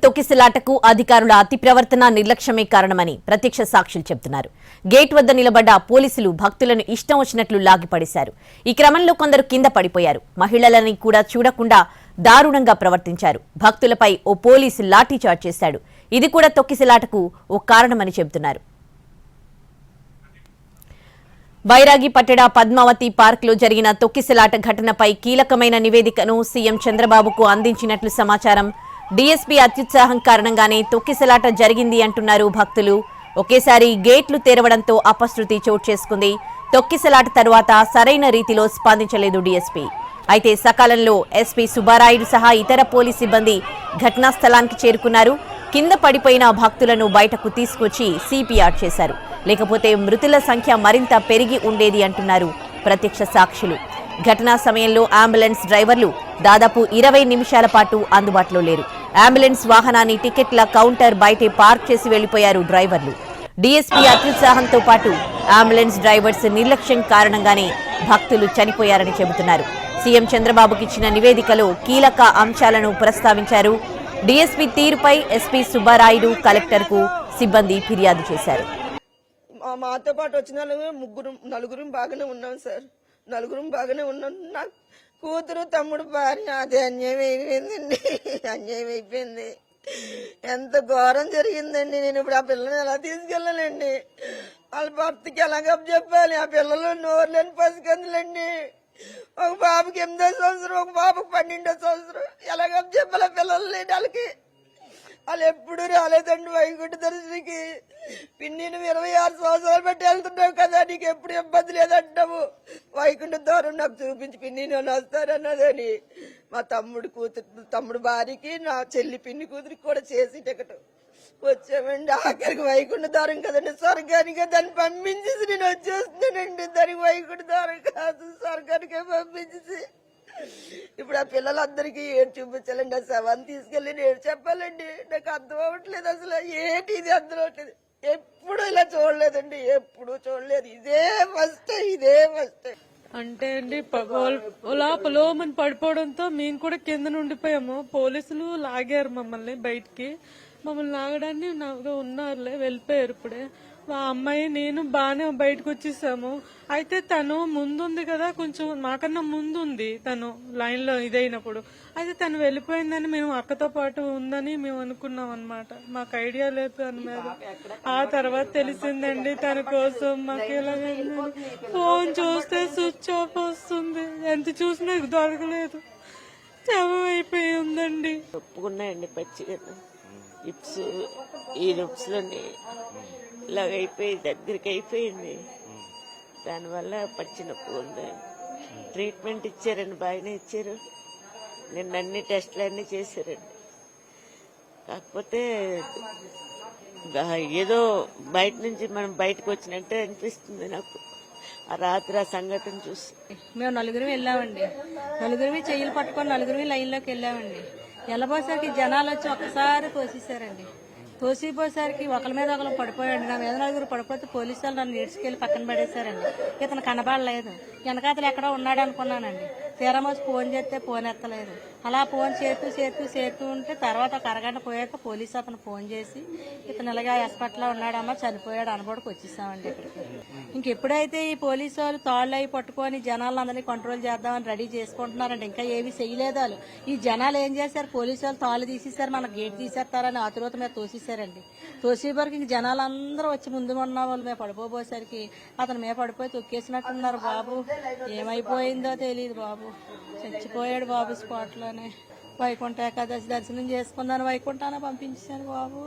తొక్కిసలాటకు అధికారుల అతి ప్రవర్తన నిర్లక్ష్యమే కారణమని ప్రత్యక్ష సాక్షులు చెబుతున్నారు. గేట్ వద్ద నిలబడ్డ పోలీసులు భక్తులను ఇష్టం వచ్చినట్లు లాగిపడేశారు. ఈ క్రమంలో కొందరు కింద పడిపోయారు. మహిళలని కూడా చూడకుండా దారుణంగా ప్రవర్తించారు. భక్తులపై ఓ పోలీసు లాఠీచార్జ్ చేశాడు. ఇది కూడా తొక్కిసలాటకు ఓ కారణమని చెబుతున్నారు. బైరాగి పట్టణ పద్మావతి పార్క్ లో జరిగిన తొక్కిసలాట ఘటనపై కీలకమైన నివేదికను సీఎం చంద్రబాబుకు అందించినట్లు సమాచారం. డీఎస్పీ అత్యుత్సాహం కారణంగానే తొక్కిసలాట జరిగింది అంటున్నారు భక్తులు. ఒకేసారి గేట్లు తెరవడంతో అపశృతి చోటు చేసుకుంది. తొక్కిసలాట తర్వాత సరైన రీతిలో స్పందించలేదు డీఎస్పీ. అయితే సకాలంలో ఎస్పీ సుబ్బారాయుడు సహా ఇతర పోలీస్ సిబ్బంది ఘటనా స్థలానికి చేరుకున్నారు. కింద పడిపోయిన భక్తులను బయటకు తీసుకొచ్చి సిపిఆర్ చేశారు. లేకపోతే మృతుల సంఖ్య మరింత పెరిగి ఉండేది అంటున్నారు ప్రత్యక్ష సాక్షులు. ఘటనా సమయంలో అంబులెన్స్ డ్రైవర్లు దాదాపు 20 నిమిషాల పాటు అందుబాటులో లేరు. అంబులెన్స్ వాహనాన్ని టికెట్ల కౌంటర్ బయటే పార్క్ చేసి వెళ్లిపోయారు డ్రైవర్లు. డీఎస్పీ అత్యుత్సాహంతో పాటు అంబులెన్స్ డ్రైవర్స్ నిర్లక్ష్యం కారణంగానే భక్తులు చనిపోయారని చెబుతున్నారు. సీఎం చంద్రబాబుకి ఇచ్చిన నివేదికలో కీలక అంశాలను ప్రస్తావించారు. డీఎస్పీ తీరుపై ఎస్పీ సుబ్బారాయుడు కలెక్టర్కు సిబ్బంది ఫిర్యాదు చేశారు. మాతో పాటు వచ్చిన నలుగురు బాగానే ఉన్నాం సార్. నలుగురం బాగానే ఉన్నాం. నా కూతురు తమ్ముడు భార్య అదే అన్యాయం అయిపోయిందండి. అన్యాయం అయిపోయింది. ఎంత ఘోరం జరిగిందండి. నేను ఇప్పుడు ఆ పిల్లని ఎలా తీసుకెళ్ళాలండి? వాళ్ళ భర్తకి ఎలాగ చెప్పాలి? ఆ పిల్లలు నోరులేని పసికందులండి. ఒక బాబుకి 8వ సంవత్సరం, ఒక బాబుకి 12వ సంవత్సరం. ఎలాగ చెప్పాలి? పిల్లలు లేని వాళ్ళకి. వాళ్ళు ఎప్పుడు రాలేదండి వైకుంఠ దర్శనకి. పిన్నిని 26 సంవత్సరాలు బట్టి వెళ్తున్నావు కదా, నీకు ఎప్పుడు ఇబ్బంది లేదంటావు. వైకుంఠ ద్వారం నాకు చూపించి పిన్నిని వస్తారన్నదని మా తమ్ముడు భార్యకి, నా చెల్లి పిన్ని కూతురికి కూడా చేసి టికెట్ వచ్చామండి. ఆఖరికి వైకుంఠ ద్వారం కదండి, స్వర్గానికి దాన్ని పంపించేసి నేను వచ్చేస్తున్నానండి. దానికి వైకుంఠ ద్వారం కాదు, స్వర్గానికే పంపించేసి. ఇప్పుడు ఆ పిల్లలందరికీ ఏడు చూపించాలండి. ఆ శవాన్ని తీసుకెళ్ళి నేను చెప్పాలండి. నాకు అర్థం అవ్వట్లేదు అసలు. ఏంటి ఇది అర్థం అవ్వట్లేదు. ఎప్పుడు ఇలా చూడలేదండి, ఎప్పుడు చూడలేదు. ఇదే ఫస్ట్ అంటే అండి పొలోమని పడిపోవడంతో మేము కూడా కింద ఉండిపోయాము. పోలీసులు లాగారు మమ్మల్ని బయటికి. మమ్మల్ని లాగడాన్ని ఉన్నారులే, వెళ్ళిపోయారు. ఇప్పుడే మా అమ్మాయి నేను బాగానే బయటకు వచ్చేసాము. అయితే తను ముందుంది కదా, కొంచెం మాకన్నా ముందుంది తను లైన్ లో ఇదైనప్పుడు. అయితే తను వెళ్ళిపోయిందని మేము అక్కతో పాటు ఉందని మేము అనుకున్నాం అనమాట. మాకు ఐడియా లేదు దాని మీద. ఆ తర్వాత తెలిసిందండి తన కోసం. మాకు ఎలాగ ఫోన్ చూస్తే స్విచ్ ఆఫ్ వస్తుంది, ఎంత చూసినా దొరకలేదు. శవం అయిపోయి ఉందండి. ఒప్పుకున్నాయండి పచ్చిగా ఇప్స్, ఈ రుప్స్లోని ఇలాగ అయిపోయి దగ్గరికి అయిపోయింది. దానివల్ల పచ్చి నొప్పి ఉంది. ట్రీట్మెంట్ ఇచ్చారండి, బాగానే ఇచ్చారు. నిన్న అన్ని టెస్టులు అన్నీ చేశారండి. కాకపోతే ఏదో బయట నుంచి మనం బయటకు వచ్చినట్టే అనిపిస్తుంది నాకు ఆ రాత్రి ఆ సంఘటన చూసి. మేము నలుగురు వెళ్ళామండి. నలుగురివి చెయ్యిలు పట్టుకొని నలుగురివి లైన్లోకి వెళ్ళామండి. వెళ్ళబోసరికి జనాలు వచ్చి ఒక్కసారి తోసేశారండి. తోసిపోసరికి ఒకరి మీద ఒకరు పడిపోయాడు. నా మీద నలుగురు పడిపోతే పోలీసు వాళ్ళు నన్ను నేర్చుకెళ్ళి పక్కన పడేశారండి. ఇతను కనబడలేదు. వెనకాతలు ఎక్కడో ఉన్నాడు అనుకున్నానండి. తీరమోసి ఫోన్ చేస్తే ఫోన్ ఎత్తలేదు. అలా ఫోన్ చేస్తూ ఉంటే తర్వాత ఒక అరగంట పోయాక పోలీసు అతను ఫోన్ చేసి ఇతను ఇలాగా హాస్పిటల్లో ఉన్నాడమ్మా, చనిపోయాడు అనబడికి వచ్చేసామండి ఇక్కడికి. ఇంకెప్పుడైతే ఈ పోలీసు వాళ్ళు తాళ్ళు అవి పట్టుకొని జనాలందరినీ కంట్రోల్ చేద్దామని రెడీ చేసుకుంటున్నారండి. ఇంకా ఏవి చేయలేదు వాళ్ళు. ఈ జనాలు ఏం చేశారు? పోలీసు వాళ్ళు తాళ్ళు తీసేశారు, మన గేట్ తీసేస్తారని ఆతురత మీద తోసేశారండి. తోసేసరికి ఇంక జనాలందరూ వచ్చి ముందు ఉన్న వాళ్ళు మేము పడిపోసరికి అతను మేము పడిపోయి తొక్కేసినట్టున్నారు. బాబు ఏమైపోయిందో తెలియదు. బాబు చచ్చిపోయాడు బాబు స్పాట్లోనే. వైకుంఠ ఏకాదశి దర్శనం చేసుకుందాను వైకుంఠాన పంపించాను బాబు.